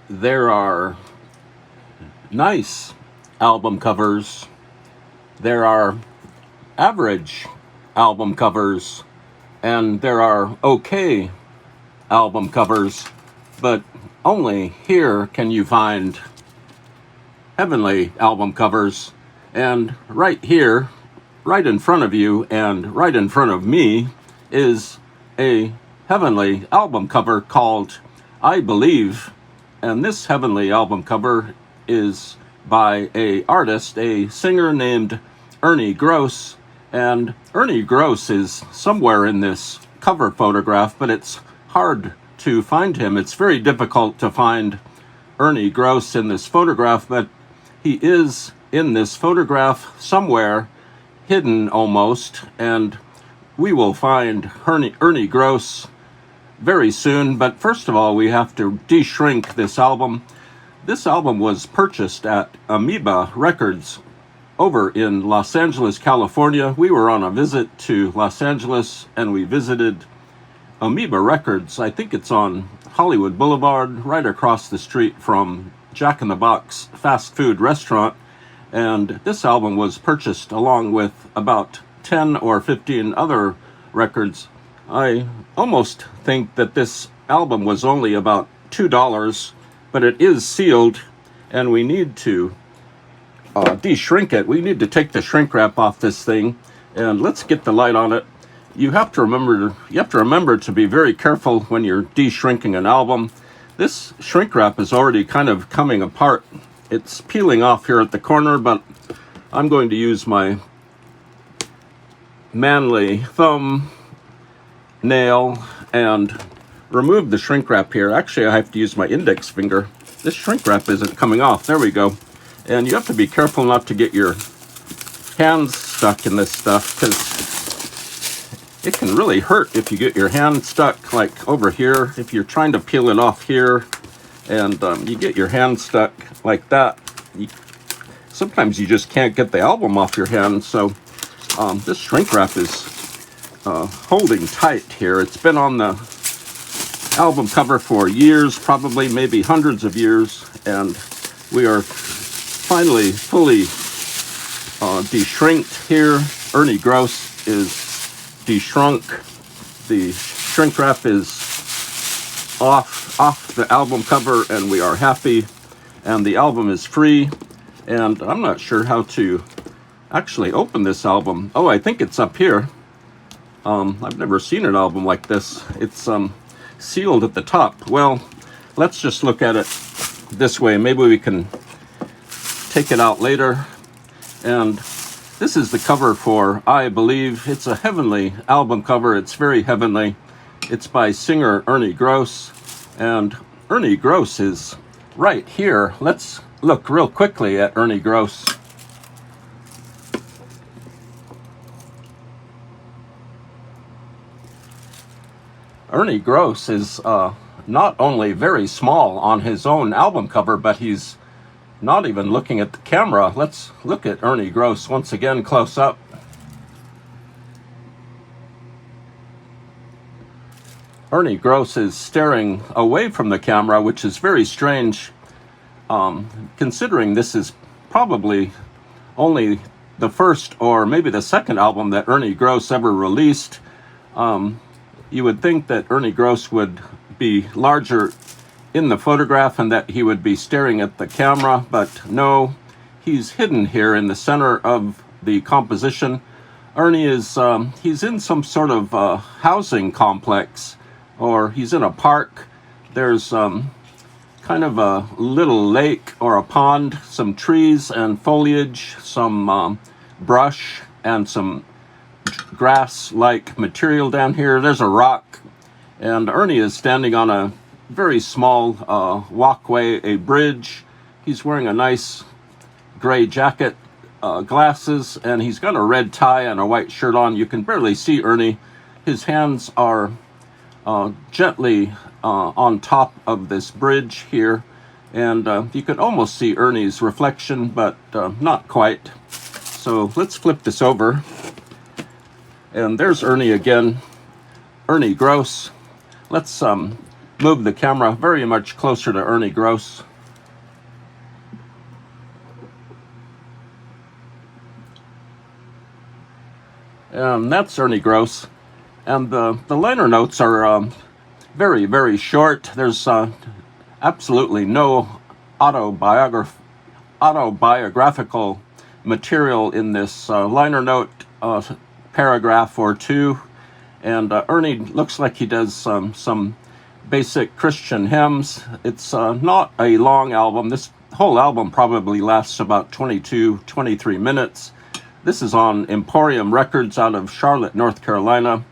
There are nice album covers. There are average album covers. And there are okay album covers. But only here can you find heavenly album covers. And right here, right in front of you and right in front of me is a heavenly album cover called I Believe. And this heavenly album cover is by a artist, a singer named ERNIE Gross. And ERNIE Gross is somewhere in this cover photograph, but it's hard to find him. It's very difficult to find ERNIE Gross in this photograph, but he is in this photograph somewhere, hidden almost, and we will find ERNIE Gross very soon. But first of all, we have to de-shrink this album. This album was purchased at Amoeba Records over in Los Angeles, California. We were on a visit to Los Angeles and we visited Amoeba Records. I think it's on Hollywood Boulevard, right across the street from Jack in the Box fast food restaurant. And this album was purchased along with about 10 or 15 other records. I almost think that this album was only about $2, but it is sealed, and we need to de-shrink it. We need to take the shrink wrap off this thing, and let's get the light on it. You have to remember to be very careful when you're de-shrinking an album. This shrink wrap is already kind of coming apart. It's peeling off here at the corner, but I'm going to use my manly thumb nail and remove the shrink wrap here. Actually, I have to use my index finger. This shrink wrap isn't coming off. There we go. And you have to be careful not to get your hands stuck in this stuff, because it can really hurt if you get your hand stuck like over here. If you're trying to peel it off here and you get your hand stuck like that, sometimes you just can't get the album off your hand. So this shrink wrap is holding tight here. It's been on the album cover for years, probably maybe hundreds of years, and we are finally fully de-shrinked here. ERNIE Gross is de-shrunk. The shrink wrap is off the album cover, and we are happy, and the album is free. And I'm not sure how to actually open this album. Oh, I think it's up here. I've never seen an album like this. It's sealed at the top. Well, let's just look at it this way. Maybe we can take it out later. And this is the cover for I Believe. It's a heavenly album cover. It's very heavenly. It's by singer ERNIE Gross. And ERNIE Gross is right here. Let's look real quickly at ERNIE Gross. ERNIE Gross is not only very small on his own album cover, but he's not even looking at the camera. Let's look at ERNIE Gross once again close up. ERNIE Gross is staring away from the camera, which is very strange, considering this is probably only the first or maybe the second album that ERNIE Gross ever released. You would think that ERNIE Gross would be larger in the photograph and that he would be staring at the camera, but no, he's hidden here in the center of the composition. ERNIE is, he's in some sort of housing complex, or he's in a park. There's kind of a little lake or a pond, some trees and foliage, some brush and some grass-like material down here. There's a rock, and ERNIE is standing on a very small walkway, a bridge. He's wearing a nice gray jacket, glasses, and he's got a red tie and a white shirt on. You can barely see ERNIE. His hands are gently on top of this bridge here, and you can almost see ERNIE's reflection, but not quite. So let's flip this over. And there's ERNIE again, ERNIE Gross. Let's move the camera very much closer to Ernie Gross. And that's Ernie Gross. And the liner notes are very, very short. There's absolutely no autobiographical material in this liner note paragraph or two. And Ernie looks like he does some basic Christian hymns. It's not a long album. This whole album probably lasts about 22, 23 minutes. This is on Emporium Records out of Charlotte, North Carolina.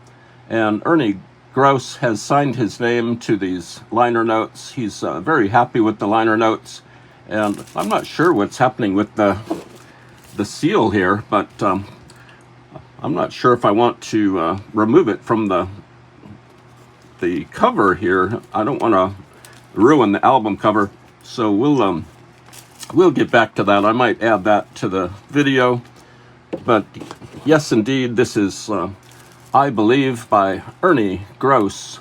And Ernie Gross has signed his name to these liner notes. He's very happy with the liner notes. And I'm not sure what's happening with the seal here, but I'm not sure if I want to remove it from the cover here. I don't want to ruin the album cover, so we'll get back to that. I might add that to the video. But yes, indeed, this is I Believe by Ernie Gross.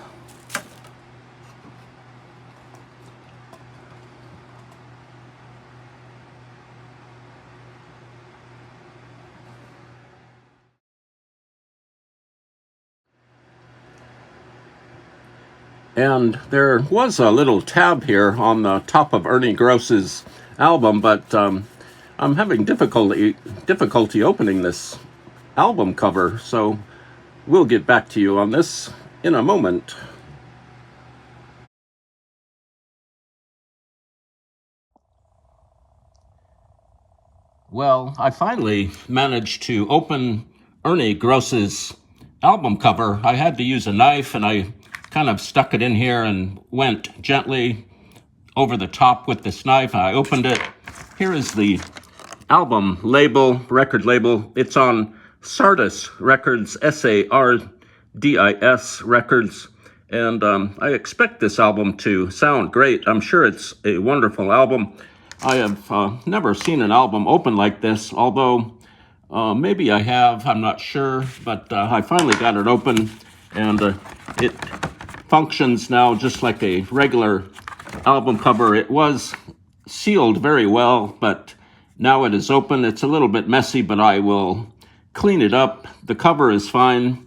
And there was a little tab here on the top of Ernie Gross's album, but I'm having difficulty opening this album cover, so we'll get back to you on this in a moment. Well, I finally managed to open Ernie Gross's album cover. I had to use a knife, and I kind of stuck it in here and went gently over the top with this knife. I opened it. Here is the album label, record label. It's on Sardis Records, SARDIS Records. And I expect this album to sound great. I'm sure it's a wonderful album. I have never seen an album open like this, although maybe I have, I'm not sure. But I finally got it open, and it functions now just like a regular album cover. It was sealed very well, but now it is open. It's a little bit messy, but I will clean it up. The cover is fine.